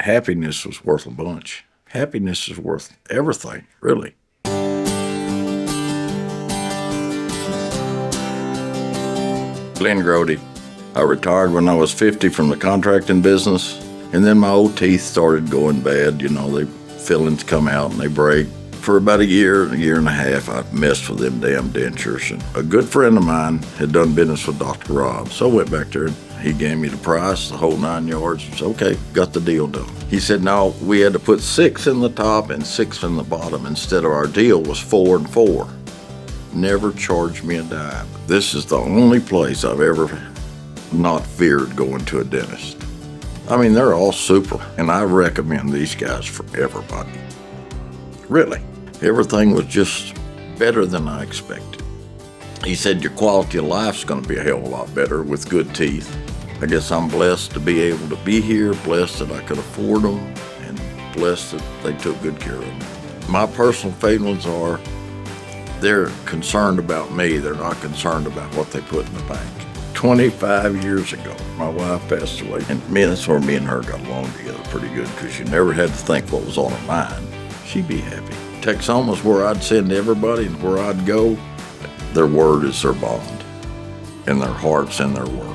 happiness was worth a bunch. Happiness is worth everything, really. Glen. I retired when I was 50 from the contracting business, and then my old teeth started going bad. The fillings come out and they break. For about a year and a half, I messed with them damn dentures. And a good friend of mine had done business with Dr. Rob, so I went back there and he gave me the price, the whole 9 yards. I said, okay, got the deal done. He said, no, we had to put 6 in the top and 6 in the bottom. Instead of our deal was 4 and 4. Never charged me a dime. This is the only place I've ever not feared going to a dentist. I mean, they're all super, and I recommend these guys for everybody. Really. Everything was just better than I expected. He said your quality of life's going to be a hell of a lot better with good teeth. I guess I'm blessed to be able to be here, blessed that I could afford them, and blessed that they took good care of me. My personal feelings are they're concerned about me. They're not concerned about what they put in the bank. 25 years ago, my wife passed away, and that's where me and her got along together pretty good because you never had to think what was on her mind. She'd be happy. Texoma's where I'd send everybody and where I'd go. Their word is their bond, and their heart's in their word.